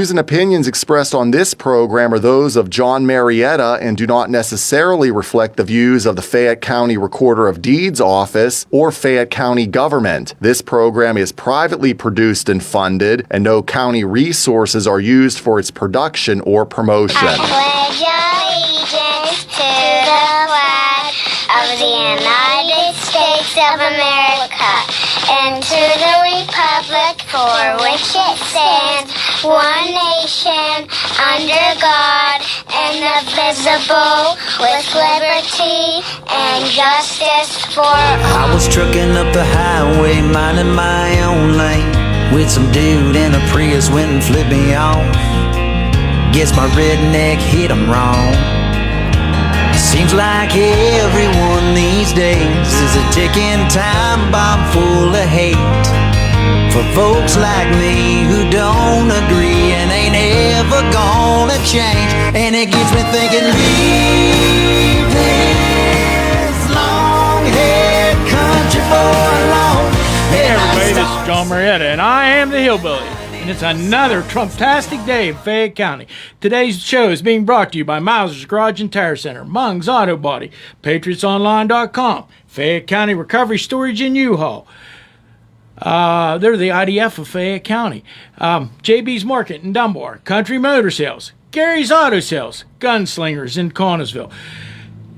views and opinions expressed on this program are those of John Marietta and do not necessarily reflect the views of the Fayette County Recorder of Deeds Office or Fayette County government. This program is privately produced and funded, and no county resources are used for its production or promotion. I pledge allegiance to the flag of the United States of America and to the republic for which it stands, one nation, under God, indivisible, with liberty and justice for all. I was trucking up the highway, minding my own lane, with some dude in a Prius went and flipped me off. Guess my redneck hit him wrong. Seems like everyone these days is a ticking time bomb full of hate for folks like me who don't agree and ain't ever gonna change. And it gets me thinking, leave this long-haired country boy alone. Hey everybody, this is John Marietta, and I am the Hillbilly. And it's another Trump-tastic day in Fayette County. Today's show is being brought to you by Mauser's Garage and Tire Center, Mung's Auto Body, PatriotsOnline.com, Fayette County Recovery Storage and U-Haul. They're the IDF of Fayette County. JB's Market in Dunbar, Country Motor Sales, Gary's Auto Sales, Gunslingers in Connellsville,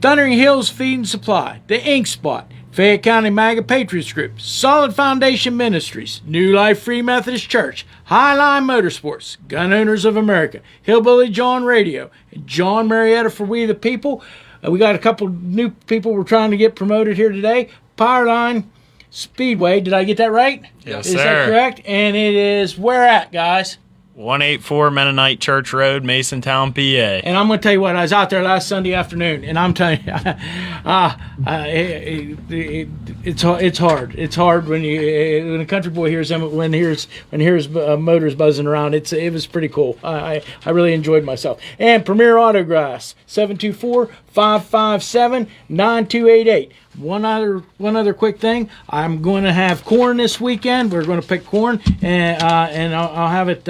Thundering Hills Feed and Supply, The Ink Spot, Fayette County MAGA Patriots Group, Solid Foundation Ministries, New Life Free Methodist Church, Highline Motorsports, Gun Owners of America, Hillbilly Jon Radio, and John Marietta for We the People. We got a couple new people we're trying to get promoted here today. Powerline Speedway, did I get that right? Yes, sir. Is that correct? And it is where at, guys? 184 Mennonite Church Road, Masontown, PA. And I'm going to tell you what, I was out there last Sunday afternoon, and I'm telling you, it's hard. It's hard when a country boy hears them, when he hears motors buzzing around. It was pretty cool. I really enjoyed myself. And Premier Autographs, 724-557-9288. One other quick thing. I'm going to have corn this weekend. We're going to pick corn, and I'll have it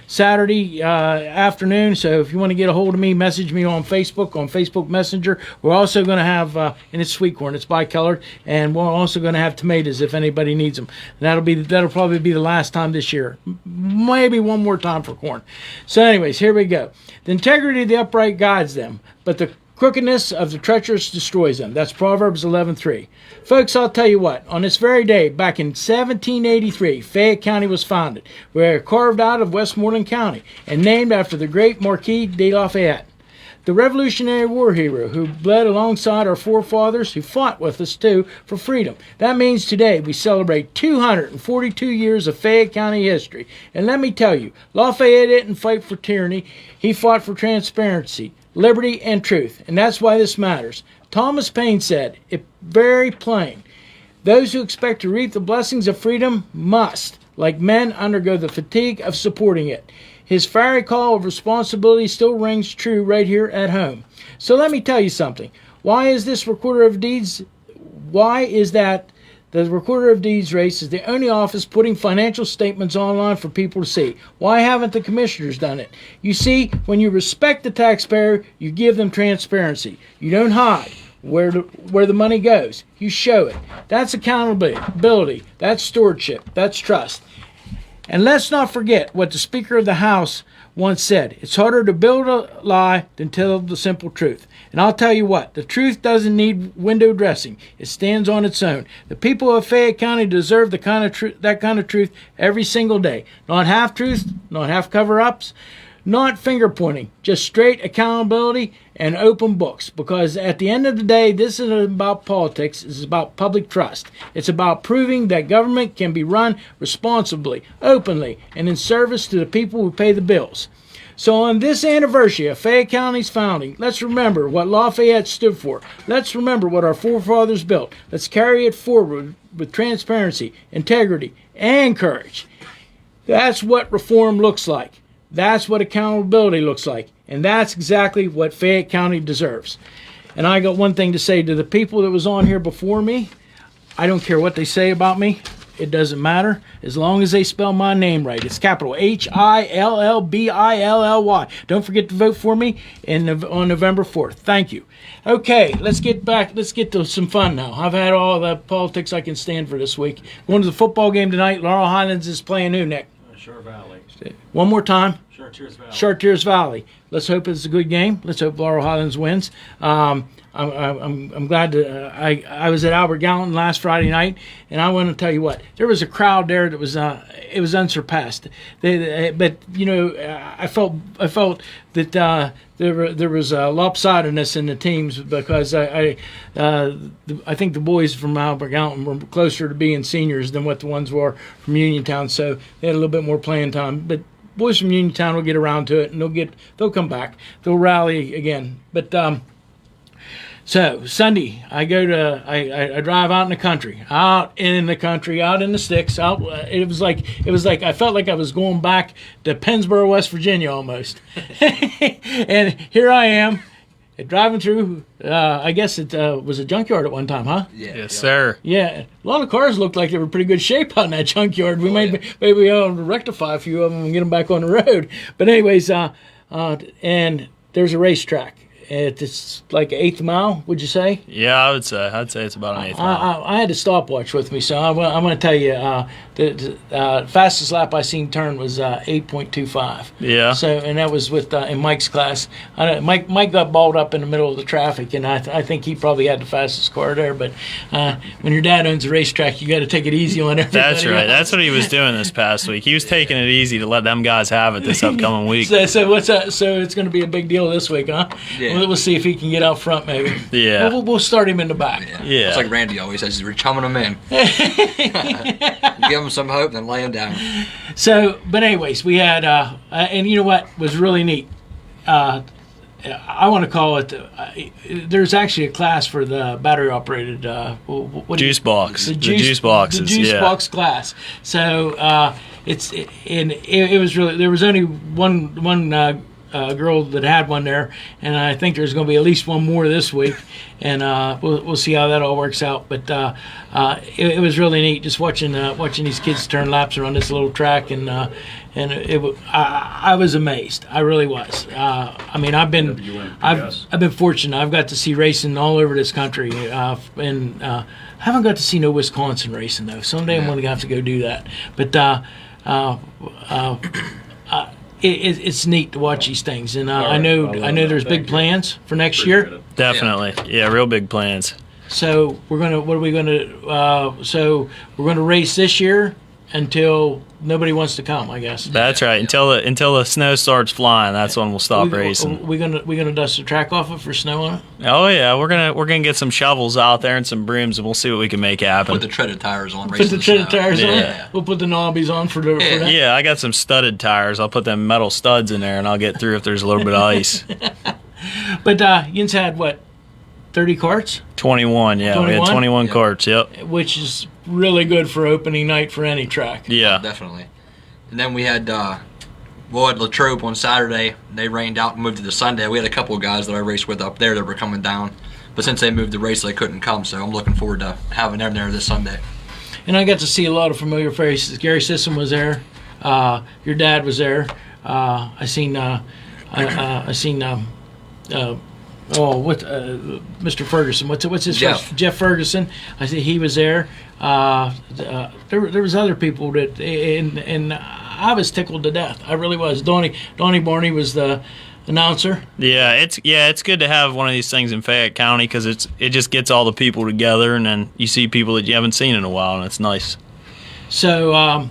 Saturday afternoon. So if you want to get a hold of me, message me on Facebook Messenger. We're also going to have, and it's sweet corn. It's bicolored, and we're also going to have tomatoes if anybody needs them. And that'll probably be the last time this year. Maybe one more time for corn. So anyways, here we go. The integrity of the upright guides them, but the crookedness of the treacherous destroys them. That's Proverbs 11:3. Folks, I'll tell you what. On this very day, back in 1783, Fayette County was founded. We are carved out of Westmoreland County and named after the great Marquis de Lafayette, the Revolutionary War hero who bled alongside our forefathers, who fought with us too for freedom. That means today we celebrate 242 years of Fayette County history. And let me tell you, Lafayette didn't fight for tyranny. He fought for transparency, liberty, and truth. And that's why this matters. Thomas Paine said it very plain. Those who expect to reap the blessings of freedom must, like men, undergo the fatigue of supporting it. His fiery call of responsibility still rings true right here at home. So let me tell you something. Why is this Recorder of Deeds? Why is that the Recorder of Deeds race is the only office putting financial statements online for people to see? Why haven't the commissioners done it? You see, when you respect the taxpayer, you give them transparency. You don't hide where the money goes. You show it. That's accountability. That's stewardship. That's trust. And let's not forget what the Speaker of the House once said. It's harder to build a lie than tell the simple truth. And I'll tell you what, the truth doesn't need window dressing. It stands on its own. The people of Fayette County deserve that kind of truth every single day. Not half-truths, not half-cover-ups, not finger-pointing, just straight accountability and open books. Because at the end of the day, this isn't about politics. This is about public trust. It's about proving that government can be run responsibly, openly, and in service to the people who pay the bills. So on this anniversary of Fayette County's founding, let's remember what Lafayette stood for. Let's remember what our forefathers built. Let's carry it forward with transparency, integrity, and courage. That's what reform looks like. That's what accountability looks like. And that's exactly what Fayette County deserves. And I got one thing to say to the people that was on here before me. I don't care what they say about me. It doesn't matter as long as they spell my name right. It's capital Hillbilly. Don't forget to vote for me on November 4th. Thank you. Okay, let's get back. Let's get to some fun now. I've had all the politics I can stand for this week. Going to the football game tonight. Laurel Highlands is playing who, Nick? Shore Valley. One more time. Chartiers Valley. Chartiers Valley. Let's hope it's a good game. Let's hope Laurel Highlands wins. I'm glad to. I was at Albert Gallatin last Friday night, and I want to tell you what, there was a crowd there that was it was unsurpassed. But I felt that there was a lopsidedness in the teams because I think the boys from Albert Gallatin were closer to being seniors than what the ones were from Uniontown, so they had a little bit more playing time. But boys from Uniontown will get around to it, and they'll come back. They'll rally again. But so Sunday, I drive out in the country, out in the sticks. It was like I felt like I was going back to Pennsboro, West Virginia, almost. And here I am, driving through. I guess it was a junkyard at one time, huh? Yeah. Yes, sir. Yeah, a lot of cars looked like they were in pretty good shape out in that junkyard. We maybe ought to rectify a few of them and get them back on the road. But anyways, and there's a racetrack. It's like 8th mile, would you say? Yeah, I'd say it's about an 8th mile. I had a stopwatch with me, so I'm going to tell you the fastest lap I seen turn was 8.25. Yeah. So, and that was with in Mike's class. Mike got balled up in the middle of the traffic, and I think he probably had the fastest car there. But when your dad owns a racetrack, you got to take it easy on everybody. That's right. else. That's what he was doing this past week. He was taking it easy to let them guys have it this upcoming week. So what's that? So it's going to be a big deal this week, huh? Yeah. We'll see if he can get out front, maybe. Yeah. We'll start him in the back. Yeah. It's like Randy always says, we're chumming them in. Give them some hope, then lay them down. So, but anyways, we had, and you know what was really neat? I want to call it, there's actually a class for the battery operated, Juice box. The juice juice boxes. The juice yeah. box class. So, it was really, there was only one girl that had one there, and I think there's going to be at least one more this week, and we'll see how that all works out. But it was really neat just watching these kids turn laps around this little track, and I was amazed. I really was. I mean, I've been fortunate. I've got to see racing all over this country, and I haven't got to see no Wisconsin racing though. Someday I'm going to have to go do that. But it's neat to watch these things, and I know there's big plans for next year. Definitely. Yeah, real big plans. So we're gonna race this year until nobody wants to come, I guess. That's right. Until the snow starts flying, that's when we'll stop racing. We gonna dust the track off it for snow on it. Oh yeah, we're gonna get some shovels out there and some brooms, and we'll see what we can make happen. Put the treaded tires on. Put the treaded tires on. Yeah. We'll put the knobbies on for that. Yeah, I got some studded tires. I'll put them metal studs in there, and I'll get through if there's a little bit of ice. But Yin's had what, 30 carts? 21. Yeah, 21? We had 21 carts. Yep. Which is really good for opening night for any track. Yeah, definitely. And then we had at Latrobe on Saturday. They rained out and moved to the Sunday. We had a couple of guys that I raced with up there that were coming down, but since they moved the race, they couldn't come. So I'm looking forward to having them there this Sunday. And I got to see a lot of familiar faces. Gary Sisson was there. Your dad was there. I seen Mr. Ferguson. What's his Jeff. first? Jeff Ferguson. I see he was there. There was other people that, and I was tickled to death. I really was. Donnie Barney was the announcer. Yeah, it's good to have one of these things in Fayette County because it just gets all the people together, and then you see people that you haven't seen in a while, and it's nice. So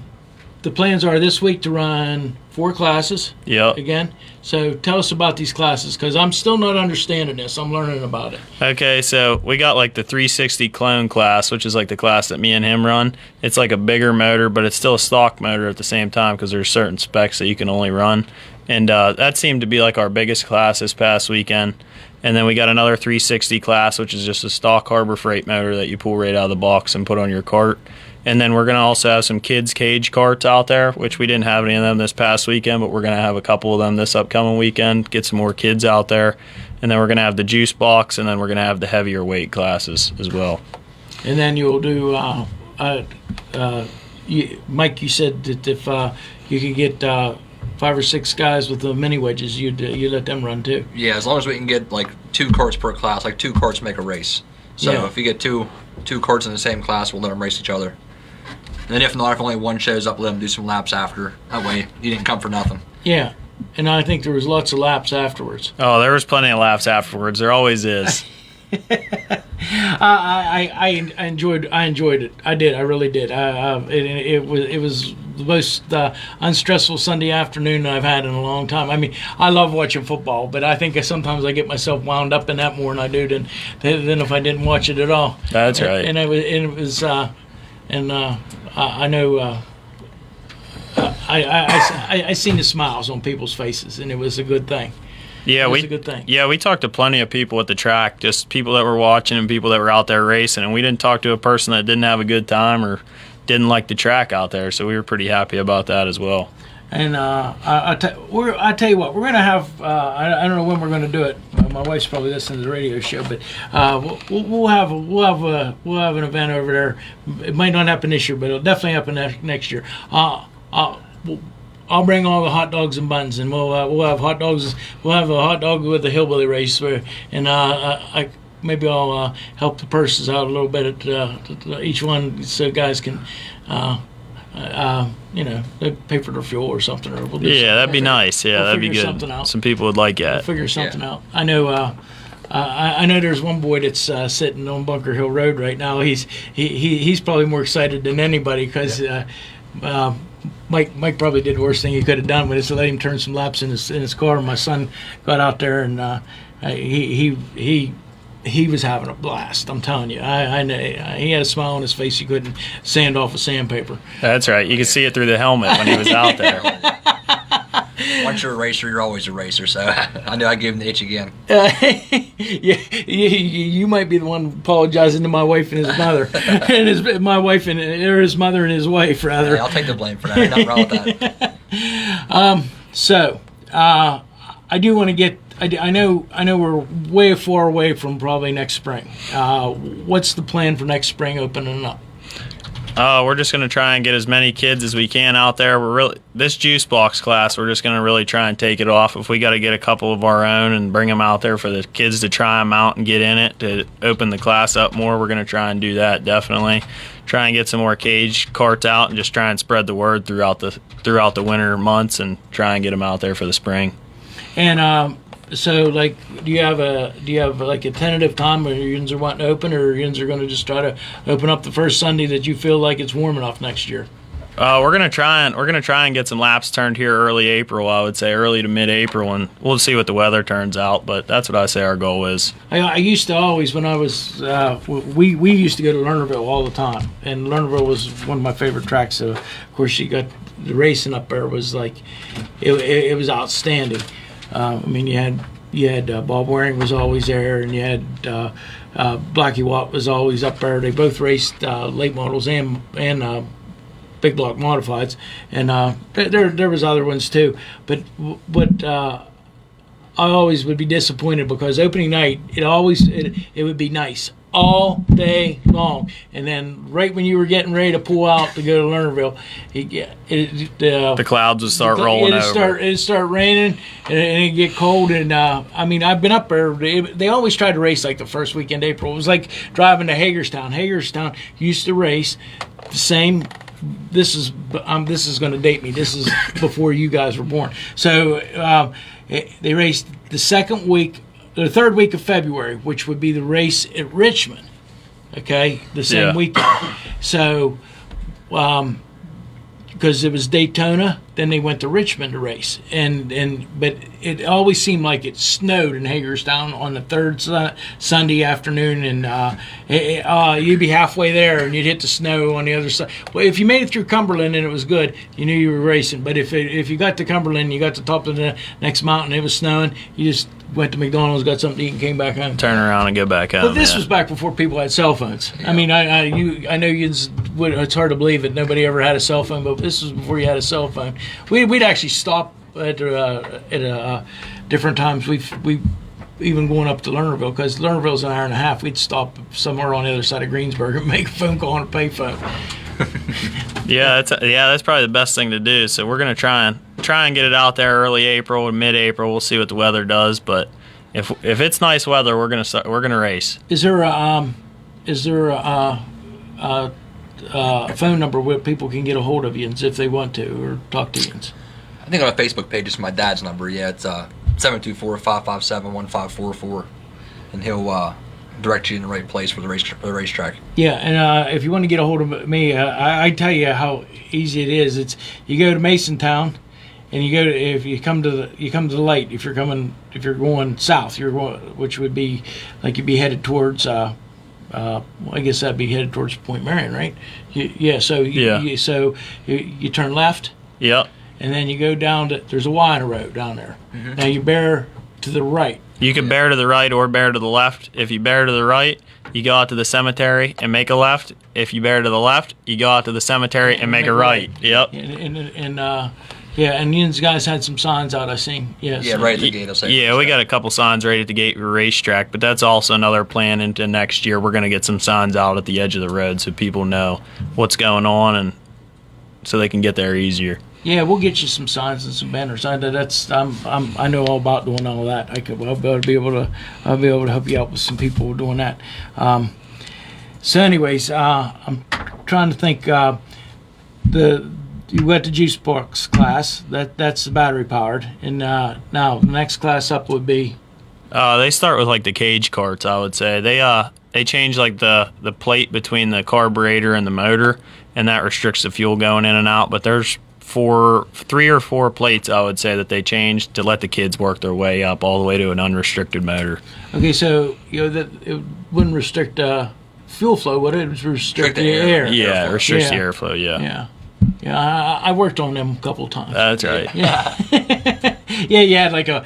the plans are this week to run 4 classes. Yep. Again. So tell us about these classes, because I'm still not understanding this. I'm learning about it. Okay, so we got like the 360 clone class, which is like the class that me and him run. It's like a bigger motor, but it's still a stock motor at the same time because there's certain specs that you can only run. And that seemed to be like our biggest class this past weekend. And then we got another 360 class, which is just a stock Harbor Freight motor that you pull right out of the box and put on your cart. And then we're going to also have some kids' cage carts out there, which we didn't have any of them this past weekend, but we're going to have a couple of them this upcoming weekend, get some more kids out there. And then we're going to have the juice box, and then we're going to have the heavier weight classes as well. And then you'll do Mike, you said that if you could get 5 or 6 guys with the mini wedges, you'd let them run too. Yeah, as long as we can get like 2 carts per class, like 2 carts make a race. So Yeah. if you get two carts in the same class, we'll let them race each other. And if not, if only one shows up, let them do some laps after. That way, you didn't come for nothing. Yeah, and I think there was lots of laps afterwards. Oh, there was plenty of laps afterwards. There always is. I enjoyed it. I did. I really did. It was the most unstressful Sunday afternoon I've had in a long time. I mean, I love watching football, but I think sometimes I get myself wound up in that more than I do than if I didn't watch it at all. That's right. And I know. I seen the smiles on people's faces, and it was a good thing. Yeah, That's a good thing. Yeah, we talked to plenty of people at the track, just people that were watching and people that were out there racing, and we didn't talk to a person that didn't have a good time or didn't like the track out there. So we were pretty happy about that as well. And I tell you what, we're gonna have. I don't know when we're gonna do it. My wife's probably listening to the radio show, but we'll have an event over there. It might not happen this year, but it'll definitely happen next year. I'll bring all the hot dogs and buns, and we'll have hot dogs. We'll have a hot dog with the hillbilly race, and maybe I'll help the purses out a little bit at each one, so guys can. They pay for their fuel or something. Or we'll That'd be nice. Yeah, we'll that'd be figure good. something out. Some people would like We'll that. figure something out. I know. I know there's one boy that's sitting on Bunker Hill Road right now. He's probably more excited than anybody because Mike probably did the worst thing he could have done, but it's to let him turn some laps in his car. My son got out there and he was having a blast. I'm telling you, I know he had a smile on his face. You couldn't sand off a sandpaper. That's right. You could see it through the helmet when he was out there. Once you're a racer, you're always a racer. So I knew I gave him the itch again. Yeah, you might be the one apologizing to my wife and his mother, and his mother and his wife rather. Hey, I'll take the blame for that. Ain't nothing wrong with that. So I do want to get. I know we're way far away from probably next spring. What's the plan for next spring opening up? We're just going to try and get as many kids as we can out there. This juice box class, we're just going to really try and take it off. If we got to get a couple of our own and bring them out there for the kids to try them out and get in it to open the class up more, we're going to try and do that definitely. Try and get some more cage carts out and just try and spread the word throughout the winter months and try and get them out there for the spring. And so, like, do you have like a tentative time where you are wanting to open, or you are going to just try to open up the first Sunday that you feel like it's warm enough next year? We're gonna try and get some laps turned here early April. I would say early to mid-April, and we'll see what the weather turns out. But that's what I say our goal is. I used to always, when I was we used to go to Lernerville all the time, and Lernerville was one of my favorite tracks. So of course you got the racing up there was like it was outstanding. I mean, you had Bob Waring was always there, and you had Blackie Watt was always up there. They both raced late models and big block modifieds, and there was other ones too. But I always would be disappointed because opening night it would be nice all day long, and then right when you were getting ready to pull out to go to Lernerville, the clouds would start rolling over. It'd start raining, and it'd get cold. And I mean, I've been up there. They always tried to race like the first weekend of April. It was like driving to Hagerstown. Hagerstown used to race the same. This is going to date me. This is before you guys were born. So they raced the the third week of February, which would be the race at Richmond. Okay, the same weekend. So, because it was Daytona, then they went to Richmond to race, but it always seemed like it snowed in Hagerstown on the third Sunday afternoon, and you'd be halfway there and you'd hit the snow on the other side. Well, if you made it through Cumberland and it was good, you knew you were racing. But if you got to Cumberland, you got to the top of the next mountain, it was snowing, you just went to McDonald's, got something to eat, and came back home. Turn around and go back home. But this was back before people had cell phones. Yeah. I mean, I know it's hard to believe that nobody ever had a cell phone, but this was before you had a cell phone. We'd actually stop at different times. We even going up to Lernerville, because Lernerville's an hour and a half. We'd stop somewhere on the other side of Greensburg and make a phone call on a payphone. That's probably the best thing to do. So we're gonna try and get it out there early April and mid-April. We'll see what the weather does, but if it's nice weather, we're gonna race. Is there a phone number where people can get a hold of you if they want to or talk to you? I think on a Facebook page is my dad's number. Yeah, it's 724-557-1544, and he'll direct you in the right place for the racetrack. Yeah, and if you want to get a hold of me, I tell you how easy it is. It's you go to Masontown, and if you come to the light. If you're going south, which would be like you'd be headed towards. I guess that'd be headed towards Point Marion, right? So you turn left. Yep. And then you go down there's a Y in a road down there. Mm-hmm. Now you bear to the right. You can bear to the right or bear to the left. If you bear to the right, you go out to the cemetery and make a left. If you bear to the left, you go out to the cemetery and make a right. Yep. And these guys had some signs out I seen. Yeah, right at the gate. We got a couple signs right at the gate for racetrack, but that's also another plan into next year. We're going to get some signs out at the edge of the road so people know what's going on and so they can get there easier. Yeah, we'll get you some signs and some banners. I know all about doing all that. I'll be able to help you out with some people doing that. So, anyways, I'm trying to think. You got the juice box class. That's the battery powered, and now the next class up would be. They start with like the cage carts. I would say they change like the plate between the carburetor and the motor, and that restricts the fuel going in and out. But there's 3 or 4 plates, I would say, that they changed to let the kids work their way up all the way to an unrestricted motor. Okay, so that it wouldn't restrict fuel flow, would it? It would restrict the air. Yeah, it restricts the airflow. Yeah. I worked on them a couple of times. That's right. Yeah. Yeah, you had like a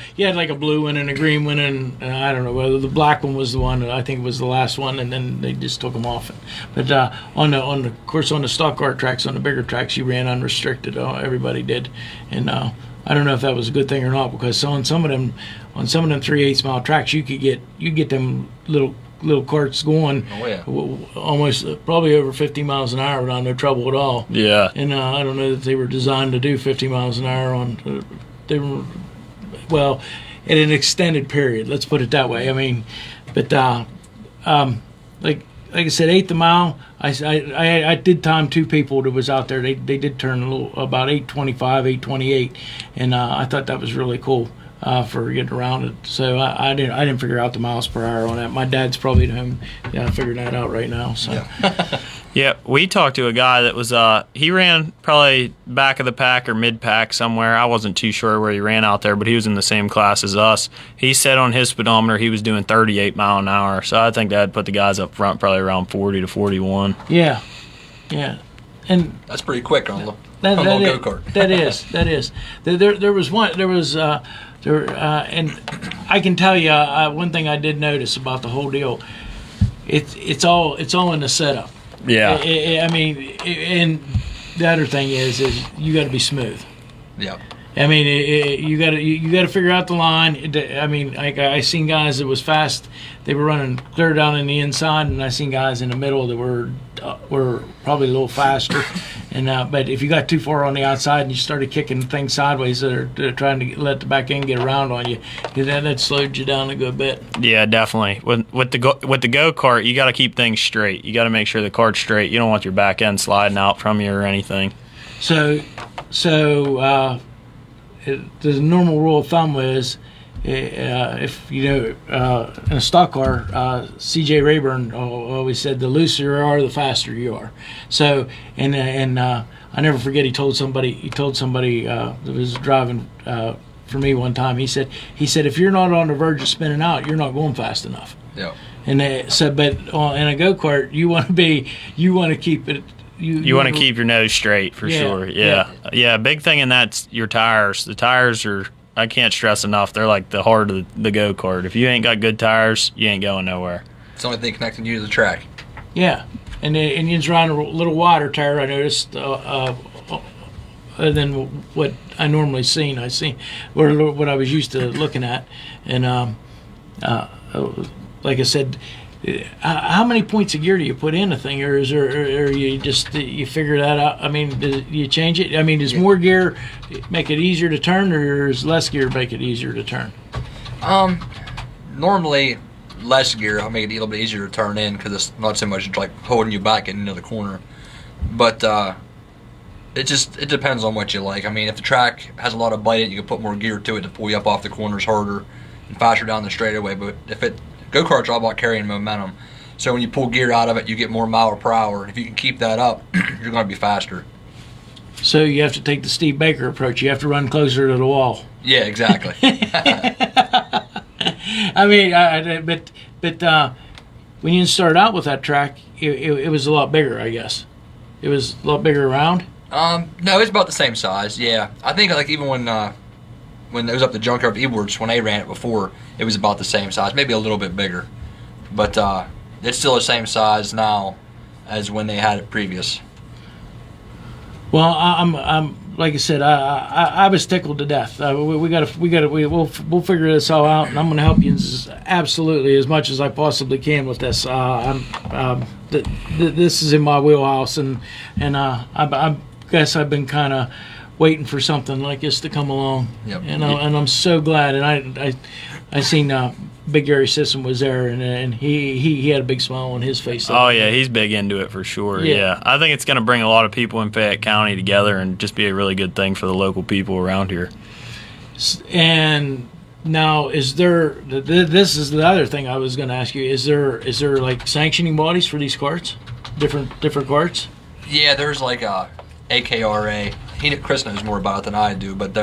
blue one and a green one, and I don't know whether the black one was the one. I think it was the last one, and then they just took them off. But on the stock car tracks, on the bigger tracks, you ran unrestricted. Everybody did, and I don't know if that was a good thing or not, because on some of them 3/8 mile tracks, you get them little carts going. Oh yeah. Almost probably over 50 miles an hour without no trouble at all. Yeah. And I don't know that they were designed to do 50 miles an hour on. They were, well, at an extended period. Let's put it that way. I mean, but like I said, 8th a mile. I did time 2 people that was out there. They did turn about 8:25, 8:28, and I thought that was really cool. For getting around it, so I didn't figure out the miles per hour on that. My dad's probably at home, figuring that out right now. So, yeah, we talked to a guy that was he ran probably back of the pack or mid pack somewhere. I wasn't too sure where he ran out there, but he was in the same class as us. He said on his speedometer he was doing 38 mile an hour. So I think that put the guys up front probably around 40 to 41. Yeah, and that's pretty quick on a little go-kart. That is. There was one. And I can tell you one thing I did notice about the whole deal. It's all in the setup. Yeah. And the other thing is you got to be smooth. Yeah. I mean, you got to figure out the line. I mean, I seen guys that was fast. They were running clear down in the inside, and I seen guys in the middle that were probably a little faster. And but if you got too far on the outside and you started kicking things sideways, they're trying to let the back end get around on you, that slowed you down a good bit. Yeah, definitely. With the go-kart, you got to keep things straight. You got to make sure the cart's straight. You don't want your back end sliding out from you or anything. So the normal rule of thumb is, if in a stock car, C.J. Rayburn always said, the looser you are, the faster you are. So, and I never forget, he told somebody that was driving for me one time. He said if you're not on the verge of spinning out, you're not going fast enough. Yeah. And they said, but in a go-kart, you want to keep it. You want to keep your nose straight for sure. Yeah. Big thing in that's your tires. The tires are, I can't stress enough, they're like the heart of the go-kart. If you ain't got good tires, you ain't going nowhere. It's the only thing connecting you to the track. Yeah, and the Indians run a little wider tire, I noticed, than what I normally seen. Or what I was used to looking at, and like I said, How many points of gear do you put in a thing, or is there, or you just you figure that out? I mean, do you change it? I mean, does more gear make it easier to turn, or does less gear make it easier to turn? Normally, less gear I'll make it a little bit easier to turn in because it's not so much like holding you back into the corner. But it depends on what you like. I mean, if the track has a lot of bite in it, you can put more gear to it to pull you up off the corners harder and faster down the straightaway. But if go-karts are all about carrying momentum. So when you pull gear out of it, you get more mile per hour. If you can keep that up, you're going to be faster. So you have to take the Steve Baker approach. You have to run closer to the wall. Yeah, exactly. I mean, but when you started out with that track, it was a lot bigger, I guess. It was a lot bigger around. No, it's about the same size. Yeah, I think like even when it was up the junkyard of Ewarts, when they ran it before, it was about the same size, maybe a little bit bigger, but it's still the same size now as when they had it previous. Well, I'm like I said, I was tickled to death. We'll figure this all out, and I'm going to help you absolutely as much as I possibly can with this. This is in my wheelhouse, and I guess I've been kind of waiting for something like this to come along. Yep. And I'm so glad. And I seen Big Gary Sisson was there, and he had a big smile on his face. Oh yeah, he's big into it for sure. Yeah, I think it's going to bring a lot of people in Fayette County together and just be a really good thing for the local people around here. And now, is there? This is the other thing I was going to ask you. Is there like sanctioning bodies for these carts? Different carts? Yeah, there's like a AKRA. Chris knows more about it than I do, but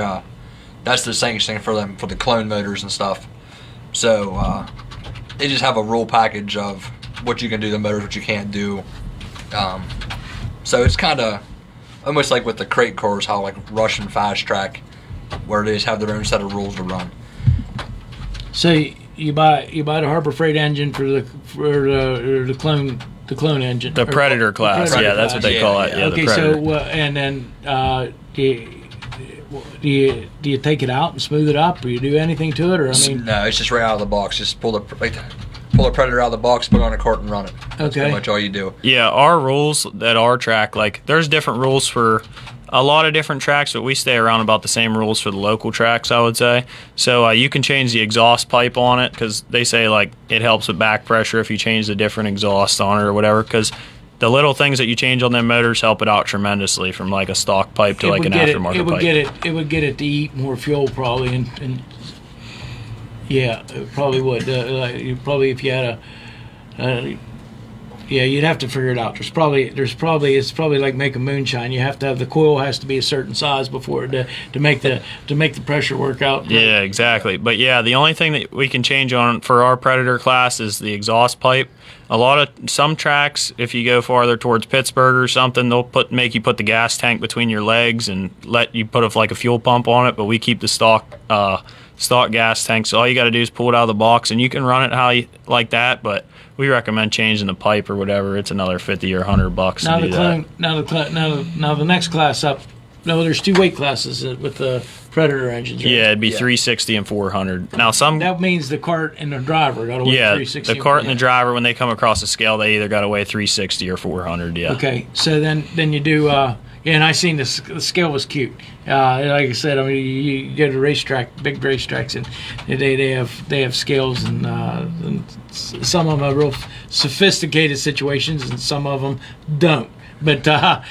that's the sanctioning for them for the clone motors and stuff. So they just have a rule package of what you can do to the motors, what you can't do. So it's kind of almost like with the crate cars, how like Rush and Fast Track, where they just have their own set of rules to run. So you buy the Harbor Freight engine for the clone engine. The Predator class, Predator that's what they call it. Yeah, okay, the Predator. so and then do you take it out and smooth it up, or you do anything to it, or I mean? No, it's just right out of the box. Just pull the Predator out of the box, put it on a cart, and run it. That's pretty much all you do. Yeah, our rules at our track, like there's different rules for a lot of different tracks, but we stay around about the same rules for the local tracks, I would say. So you can change the exhaust pipe on it because they say like it helps with back pressure if you change the different exhaust on it or whatever, because the little things that you change on them motors help it out tremendously from like a stock pipe to like an aftermarket pipe. It would get it to eat more fuel probably, and yeah, it probably would. Probably if you had you'd have to figure it out. It's probably like making moonshine. You have to have the coil has to be a certain size before to make the pressure work out. Yeah, exactly. But yeah, the only thing that we can change on for our Predator class is the exhaust pipe. Some tracks, if you go farther towards Pittsburgh or something, they'll make you put the gas tank between your legs and let you put a fuel pump on it. But we keep the stock gas tank. So all you got to do is pull it out of the box, and you can run it how you like that. But we recommend changing the pipe or whatever. It's another $50 or $100 to do that. Now the next class up. No, there's two weight classes with the Predator engines. Right? Yeah, it'd be 360 and 400. Now that means the cart and the driver got to weigh 360. The cart and the driver, when they come across the scale, they either got to weigh 360 or 400. Yeah. Okay, so then you do. And I seen the scale was cute. Like I said, I mean you go to racetrack, big racetracks, and they have scales, and some of them are real sophisticated situations, and some of them don't. But that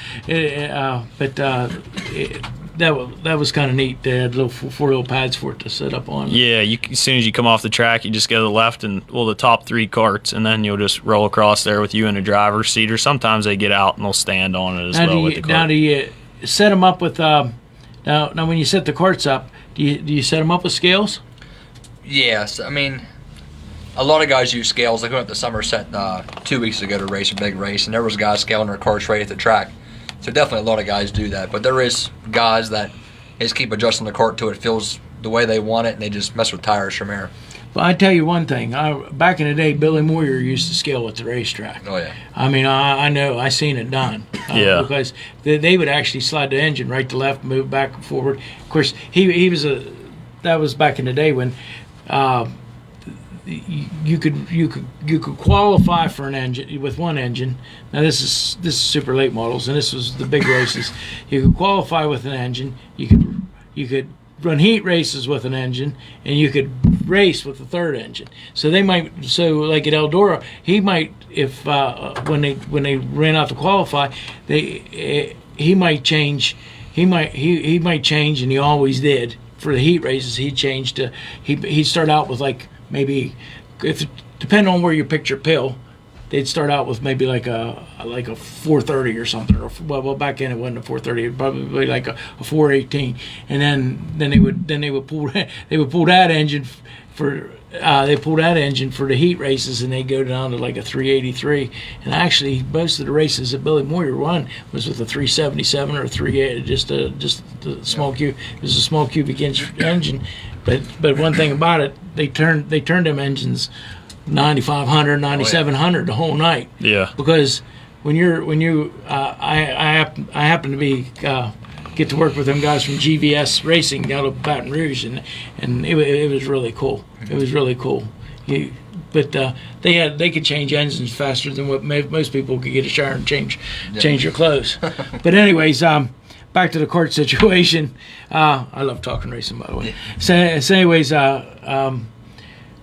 was kind of neat. They had four little pads for it to sit up on. Yeah, as soon as you come off the track, you just go to the left and the top three carts, and then you'll just roll across there with you in a driver's seat. Or sometimes they get out and they'll stand on it as well with the cart. Now, do you set them up with? Now when you set the carts up, do you set them up with scales? Yes, I mean, a lot of guys use scales. Like we went to Somerset 2 weeks ago to race a big race, and there was guys scaling their carts right at the track. So definitely a lot of guys do that. But there is guys that just keep adjusting the cart till it feels the way they want it, and they just mess with tires from there. Well, I tell you one thing. Back in the day, Billy Moyer used to scale at the racetrack. Oh, yeah. I mean, I know. I seen it done. Yeah. Because they would actually slide the engine right to left, move back and forward. Of course, he was that was back in the day when you could qualify for an engine with one engine. Now this is super late models, and this was the big races. You could qualify with an engine. You could run heat races with an engine, and you could race with the third engine. So like at Eldora, he might, if when they ran out to qualify, he might change, and he always did for the heat races. He'd start out with like maybe, depending on where you picked your pill, they'd start out with maybe like a 430 or something, or well back then it wasn't a 430, probably like a 418, and then they would pull that engine for the heat races, and they go down to like a 383. And actually, most of the races that Billy Moyer won was with a 377 or a 38, just a small cube. It was a small cubic inch engine, but one thing about it, they turned them engines 9,500, 9,700 the whole night. Yeah. Because I happen to be get to work with them guys from GVS Racing down at Baton Rouge, and it was really cool. It was really cool. But they could change engines faster than what most people could get a shower and change your clothes. But anyways, back to the court situation. I love talking racing, by the way. So anyways,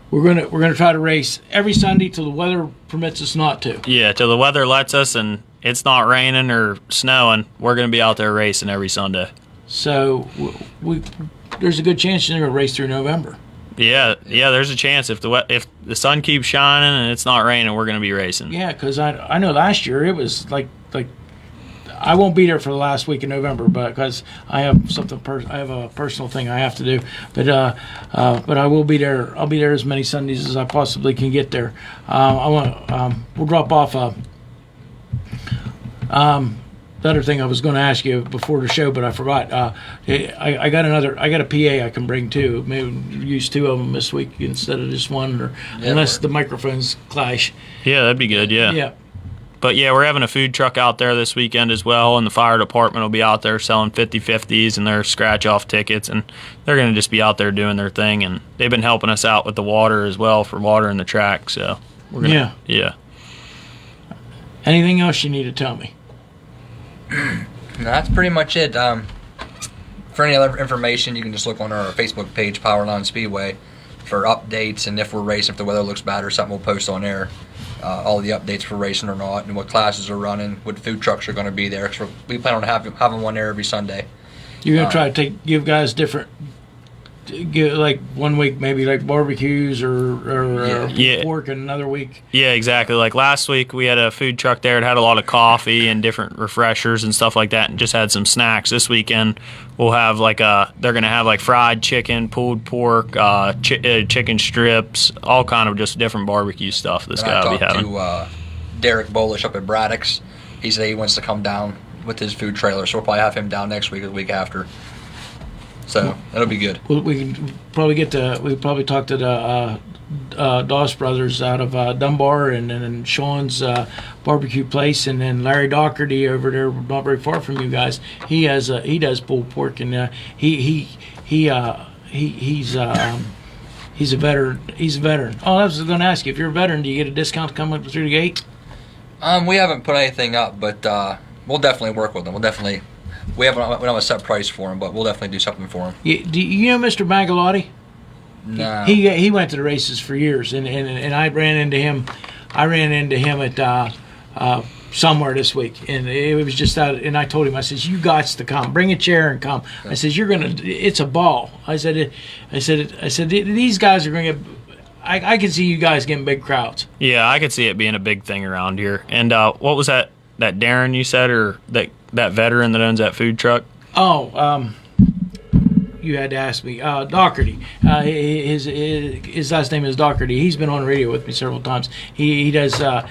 we're gonna try to race every Sunday till the weather permits us not to. Yeah, till the weather lets us and it's not raining or snowing. We're gonna be out there racing every Sunday. So there's a good chance you're gonna race through November. Yeah. There's a chance if the sun keeps shining and it's not raining, we're gonna be racing. Yeah, because I know last year it was like I won't be there for the last week of November, but because I have I have a personal thing I have to do. But I will be there. I'll be there as many Sundays as I possibly can get there. We'll drop off the other thing I was going to ask you before the show, but I forgot. I got a PA I can bring too. Maybe use two of them this week instead of just one, unless the microphones clash. Yeah, that'd be good. Yeah. Yeah. But yeah, we're having a food truck out there this weekend as well, and the fire department will be out there selling 50/50s and their scratch-off tickets, and they're going to just be out there doing their thing, and they've been helping us out with the water as well for watering the track, so we're going to... Yeah. Anything else you need to tell me? No, that's pretty much it. For any other information, you can just look on our Facebook page, Powerline Speedway, for updates, and if we're racing, if the weather looks bad or something, we'll post on there. All the updates for racing or not, and what classes are running, what food trucks are going to be there. Cause we plan on having one there every Sunday. You're going to try to give guys different, like 1 week maybe like barbecues or pork, and another week. Yeah, exactly. Like last week we had a food truck there. It had a lot of coffee and different refreshers and stuff like that, and just had some snacks. This weekend we'll have they're going to have like fried chicken, pulled pork, chicken strips, all kind of just different barbecue stuff this guy will be having. I talked to Derek Bolish up at Braddock's. He said he wants to come down with his food trailer, so we'll probably have him down next week or the week after. So that'll be good. Well, we can probably talk to the Doss brothers out of Dunbar, and then Sean's barbecue place, and then Larry Doherty over there, not very far from you guys. He does pulled pork, and he's a veteran. He's a veteran. Oh, I was going to ask you, if you're a veteran, do you get a discount to come up through the gate? We haven't put anything up, but we'll definitely work with them. We don't have a set price for him, but we'll definitely do something for him. Do you know Mr. Magalotti? No. He went to the races for years, and I ran into him. At somewhere this week, and it was just out. And I told him, I says, "You got to come. Bring a chair and come." I says, "You're gonna. It's a ball." I said, "These guys are going to get." I can see you guys getting big crowds. Yeah, I could see it being a big thing around here. And what was that Darren you said, or that veteran that owns that food truck? Oh, you had to ask me. Doherty. His last name is Doherty. He's been on the radio with me several times. He does the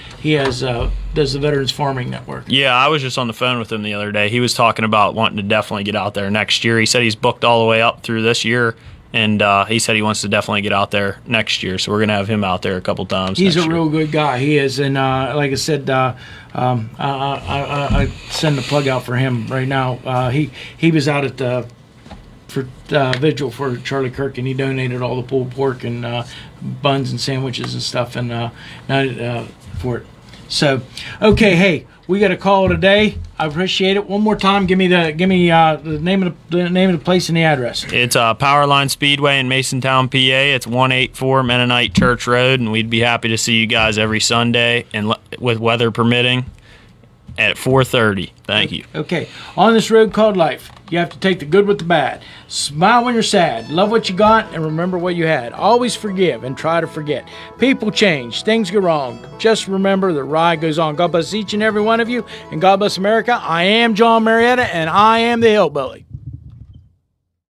Veterans Farming Network. Yeah, I was just on the phone with him the other day. He was talking about wanting to definitely get out there next year. He said he's booked all the way up through this year, and he said he wants to definitely get out there next year. So we're gonna have him out there a couple times. He's a real good guy. He is, and like I said, I send the plug out for him right now. He was out at the vigil for Charlie Kirk, and he donated all the pulled pork and buns and sandwiches and stuff and for it. So, okay, hey, we got to call it a day. I appreciate it. One more time, give me the name of the place and the address. It's Powerline Speedway in Masontown, PA. It's 184 Mennonite Church Road, and we'd be happy to see you guys every Sunday, and with weather permitting, at 4:30. Thank you. Okay, on this road called life, you have to take the good with the bad. Smile when you're sad. Love what you got and remember what you had. Always forgive and try to forget. People change. Things go wrong. Just remember the ride goes on. God bless each and every one of you, and God bless America. I am John Marietta, and I am the Hillbilly.